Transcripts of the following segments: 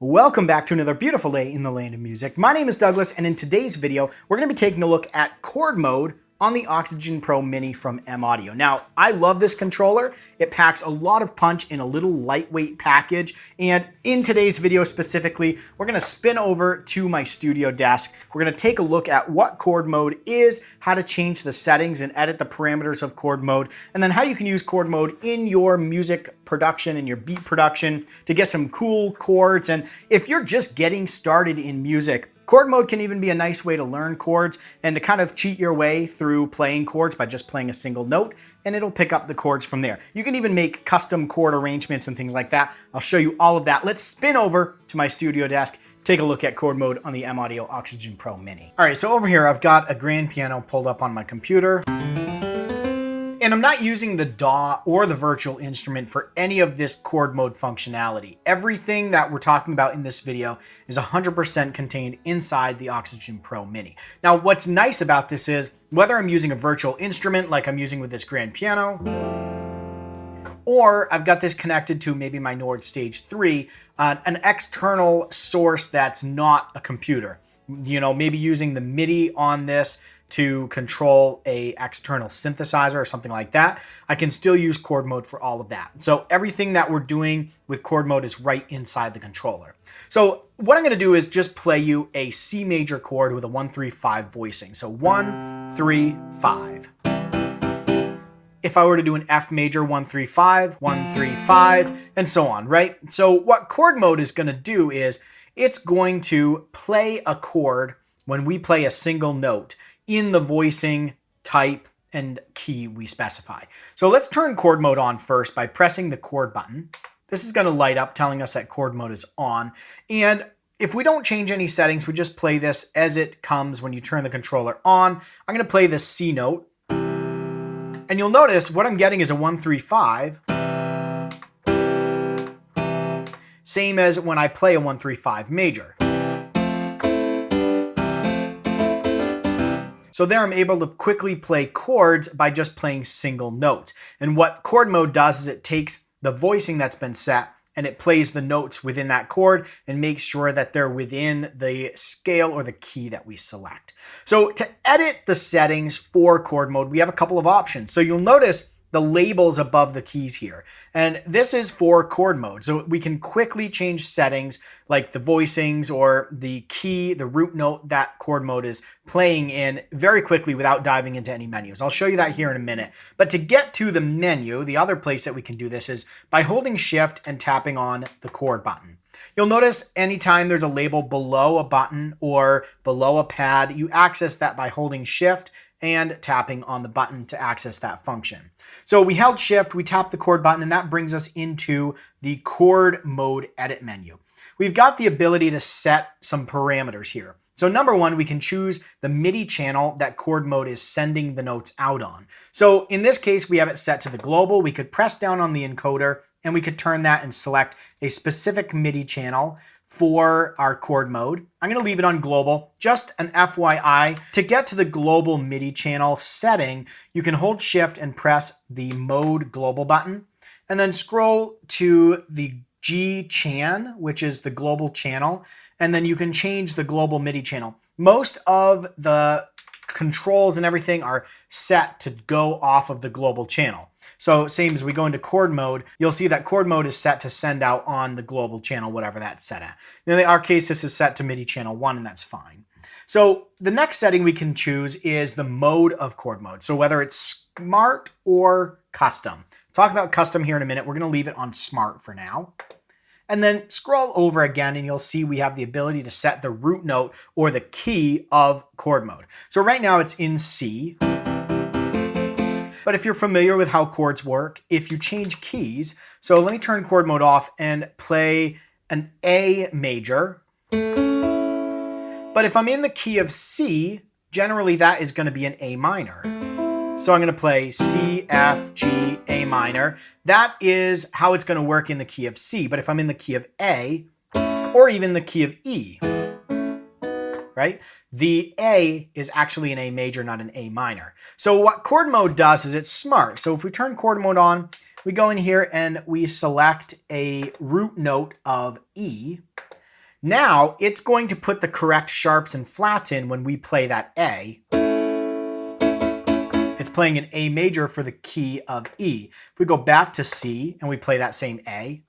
Welcome back to another beautiful day in the land of music. My name is Douglas, and in today's video, we're going to be taking a look at chord mode on the Oxygen Pro Mini from M-Audio. Now, I love this controller. It packs a lot of punch in a little lightweight package, and in today's video specifically, we're going to spin over to my studio desk. We're going to take a look at what chord mode is, how to change the settings and edit the parameters of chord mode, and then how you can use chord mode in your music production and your beat production to get some cool chords. And if you're just getting started in music, chord mode can even be a nice way to learn chords and to kind of cheat your way through playing chords by just playing a single note, and it'll pick up the chords from there. You can even make custom chord arrangements and things like that. I'll show you all of that. Let's spin over to my studio desk, take a look at chord mode on the M-Audio Oxygen Pro Mini. All right, so over here I've got a grand piano pulled up on my computer. And I'm not using the DAW or the virtual instrument for any of this chord mode functionality. Everything that we're talking about in this video is 100% contained inside the Oxygen Pro Mini. Now, what's nice about this is whether I'm using a virtual instrument like I'm using with this grand piano, or I've got this connected to maybe my Nord Stage 3, an external source that's not a computer. You know, maybe using the MIDI on this to control a external synthesizer or something like that, I can still use chord mode for all of that. So everything that we're doing with chord mode is right inside the controller. So what I'm going to do is just play you a C major chord with a 1-3-5 voicing. So 1-3-5. If I were to do an F major 1-3-5, 1-3-5, and so on, right? So what chord mode is going to do is it's going to play a chord when we play a single note in the voicing type and key we specify. So let's turn chord mode on first by pressing the chord button. This is going to light up telling us that chord mode is on. And if we don't change any settings, we just play this as it comes when you turn the controller on. I'm going to play the C note. And you'll notice what I'm getting is a 1-3-5. Same as when I play a 1-3-5 major. So there I'm able to quickly play chords by just playing single notes. And what chord mode does is it takes the voicing that's been set and it plays the notes within that chord and makes sure that they're within the scale or the key that we select. So to edit the settings for chord mode, we have a couple of options. So you'll notice the labels above the keys here. And this is for chord mode. So we can quickly change settings like the voicings or the key, the root note that chord mode is playing in very quickly without diving into any menus. I'll show you that here in a minute. But to get to the menu, the other place that we can do this is by holding Shift and tapping on the chord button. You'll notice anytime there's a label below a button or below a pad, you access that by holding Shift and tapping on the button to access that function. So we held Shift, we tapped the chord button, and that brings us into the chord mode edit menu. We've got the ability to set some parameters here. So number one, we can choose the MIDI channel that chord mode is sending the notes out on. So in this case, we have it set to the global. We could press down on the encoder and we could turn that and select a specific MIDI channel for our chord mode. I'm going to leave it on global. Just an FYI, to get to the global MIDI channel setting, you can hold Shift and press the mode global button and then scroll to the G chan, which is the global channel, and then you can change the global MIDI channel. Most of the controls and everything are set to go off of the global channel. So same as we go into chord mode, you'll see that chord mode is set to send out on the global channel, whatever that's set at. In our case, this is set to MIDI channel 1, and that's fine. So the next setting we can choose is the mode of chord mode. So whether it's smart or custom. Talk about custom here in a minute. We're going to leave it on smart for now. And then scroll over again and you'll see we have the ability to set the root note or the key of chord mode. So right now it's in C. But if you're familiar with how chords work, if you change keys, so let me turn chord mode off and play an A major. But if I'm in the key of C, generally that is going to be an A minor. So I'm going to play C, F, G, A minor. That is how it's going to work in the key of C. But if I'm in the key of A, or even the key of E, right? The A is actually an A major, not an A minor. So what chord mode does is it's smart. So if we turn chord mode on, we go in here and we select a root note of E. Now it's going to put the correct sharps and flats in when we play that A. It's playing an A major for the key of E. If we go back to C and we play that same A,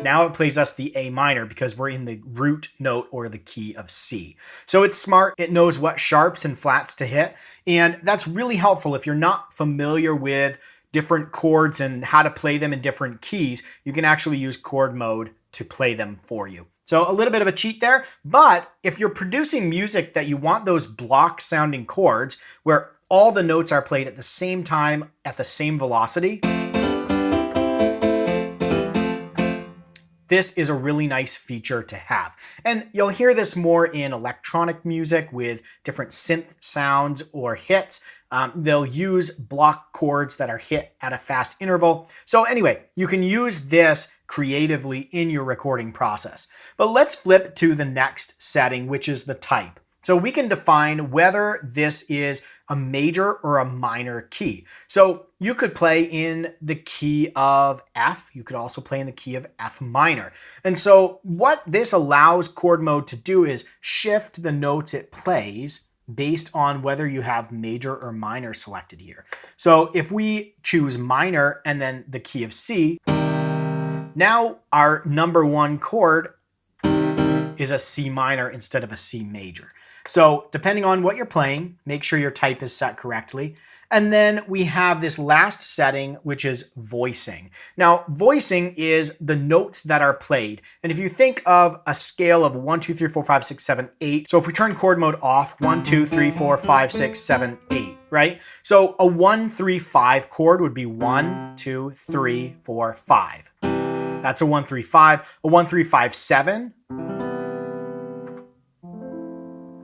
now it plays us the A minor because we're in the root note or the key of C. So it's smart. It knows what sharps and flats to hit. And that's really helpful if you're not familiar with different chords and how to play them in different keys. You can actually use chord mode to play them for you. So a little bit of a cheat there, but if you're producing music that you want those block sounding chords where all the notes are played at the same time at the same velocity, this is a really nice feature to have. And you'll hear this more in electronic music with different synth sounds or hits. They'll use block chords that are hit at a fast interval. So anyway, you can use this creatively in your recording process. But let's flip to the next setting, which is the type. So we can define whether this is a major or a minor key. So you could play in the key of F. You could also play in the key of F minor. And so what this allows chord mode to do is shift the notes it plays based on whether you have major or minor selected here. So if we choose minor and then the key of C, now our number one chord is a C minor instead of a C major. So depending on what you're playing, make sure your type is set correctly. And then we have this last setting, which is voicing. Now, voicing is the notes that are played. And if you think of a scale of 1, 2, 3, 4, 5, 6, 7, 8. So if we turn chord mode off, 1, 2, 3, 4, 5, 6, 7, 8, right? So a 1, 3, 5 chord would be 1, 2, 3, 4, 5. That's a 1, 3, 5. A 1, 3, 5, 7.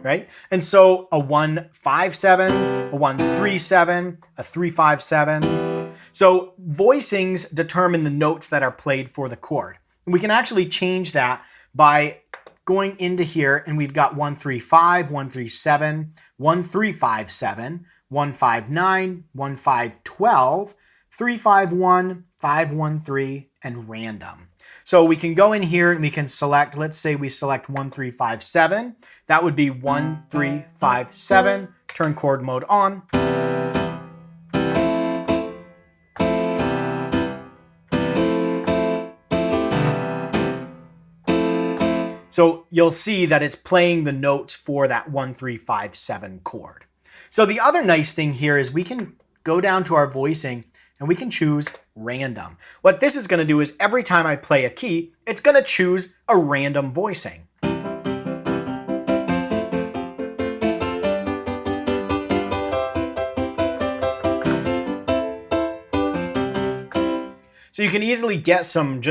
Right? And so a 1, 5, 7, a 1, 3, 7, a 3, 5, 7. So voicings determine the notes that are played for the chord. And we can actually change that by going into here and we've got 1, 3, 5, 1, 3, 7, 1, 3, 5, 7, 1, 5, 9, 1, 5, 12, 3, 5, 1, 5, 1, 3, and random. So we can go in here and we can select, let's say we select 1, 3, 5, 7. That would be 1, 3, 5, 7. Turn chord mode on. So you'll see that it's playing the notes for that 1, 3, 5, 7 chord. So the other nice thing here is we can go down to our voicing and we can choose random. What this is going to do is every time I play a key, it's going to choose a random voicing. So you can easily get some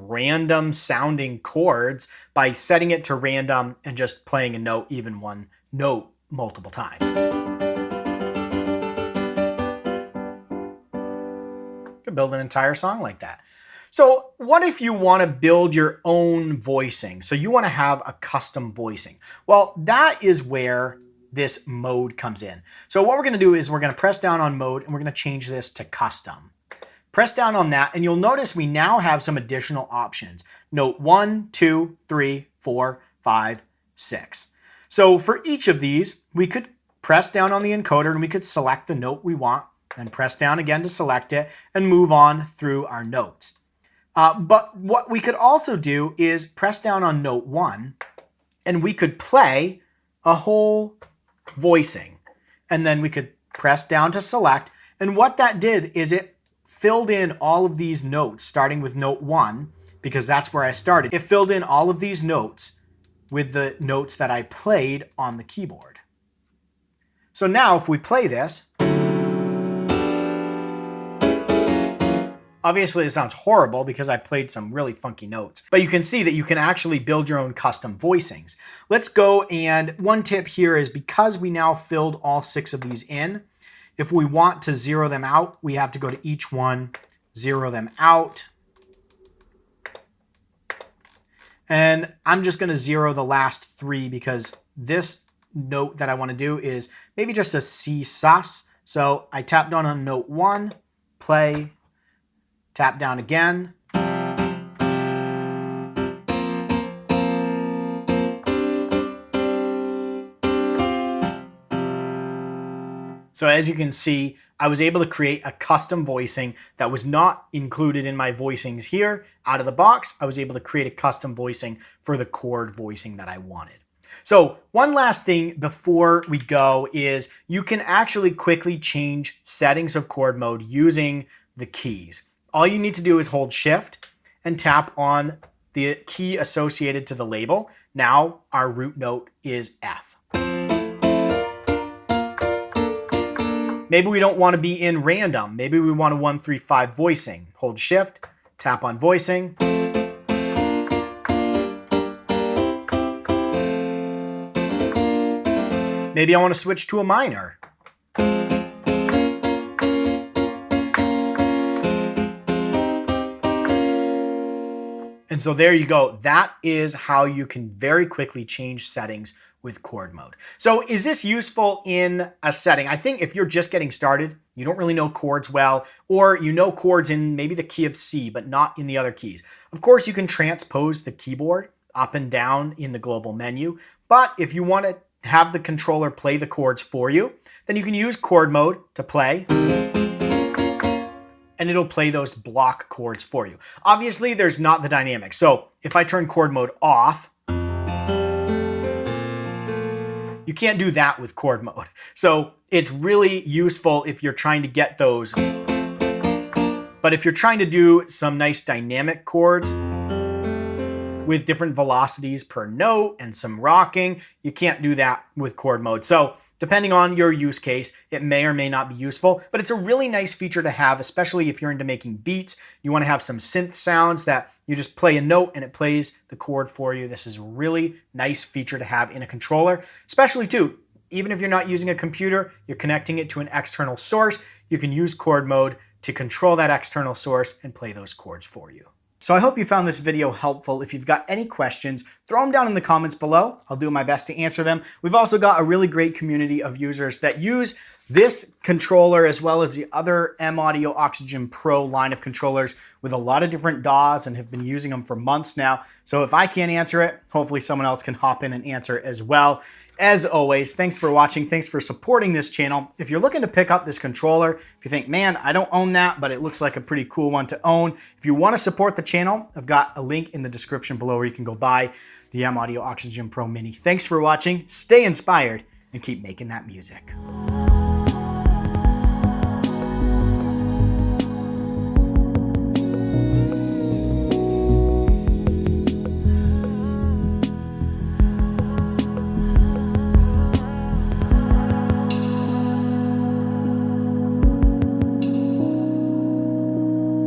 random sounding chords by setting it to random and just playing a note, even one note, multiple times. Build an entire song like that. So what if you want to build your own voicing? So you want to have a custom voicing. Well, that is where this mode comes in. So what we're going to do is we're going to press down on mode and we're going to change this to custom. Press down on that and you'll notice we now have some additional options. Note 1, 2, 3, 4, 5, 6. So for each of these, we could press down on the encoder and we could select the note we want. Then press down again to select it and move on through our notes. But what we could also do is press down on note 1 and we could play a whole voicing. And then we could press down to select. And what that did is it filled in all of these notes starting with note 1 because that's where I started. It filled in all of these notes with the notes that I played on the keyboard. So now if we play this, obviously, it sounds horrible because I played some really funky notes, but you can see that you can actually build your own custom voicings. Let's go, and one tip here is because we now filled all 6 of these in, if we want to zero them out, we have to go to each one, zero them out. And I'm just going to zero the last 3 because this note that I want to do is maybe just a C sus. So I tap down on note 1, play, tap down again. So as you can see, I was able to create a custom voicing that was not included in my voicings here out of the box. I was able to create a custom voicing for the chord voicing that I wanted. So one last thing before we go is you can actually quickly change settings of chord mode using the keys. All you need to do is hold Shift and tap on the key associated to the label. Now our root note is F. Maybe we don't want to be in random. Maybe we want a 1, 3, 5 voicing. Hold Shift, tap on voicing. Maybe I want to switch to a minor. And so there you go. That is how you can very quickly change settings with chord mode. So is this useful in a setting? I think if you're just getting started, you don't really know chords well, or you know chords in maybe the key of C, but not in the other keys. Of course, you can transpose the keyboard up and down in the global menu. But if you want to have the controller play the chords for you, then you can use chord mode to play, and it'll play those block chords for you. Obviously, there's not the dynamic. So if I turn chord mode off, you can't do that with chord mode. So it's really useful if you're trying to get those. But if you're trying to do some nice dynamic chords with different velocities per note and some rocking, you can't do that with chord mode. So depending on your use case, it may or may not be useful, but it's a really nice feature to have, especially if you're into making beats. You want to have some synth sounds that you just play a note and it plays the chord for you. This is a really nice feature to have in a controller, especially too, even if you're not using a computer, you're connecting it to an external source, you can use chord mode to control that external source and play those chords for you. So I hope you found this video helpful. If you've got any questions, throw them down in the comments below. I'll do my best to answer them. We've also got a really great community of users that use this controller as well as the other M-Audio Oxygen Pro line of controllers with a lot of different DAWs and have been using them for months now. So if I can't answer it, hopefully someone else can hop in and answer it as well. As always, thanks for watching. Thanks for supporting this channel. If you're looking to pick up this controller, if you think, man, I don't own that, but it looks like a pretty cool one to own. If you want to support the channel, I've got a link in the description below where you can go buy the M-Audio Oxygen Pro Mini. Thanks for watching. Stay inspired and keep making that music.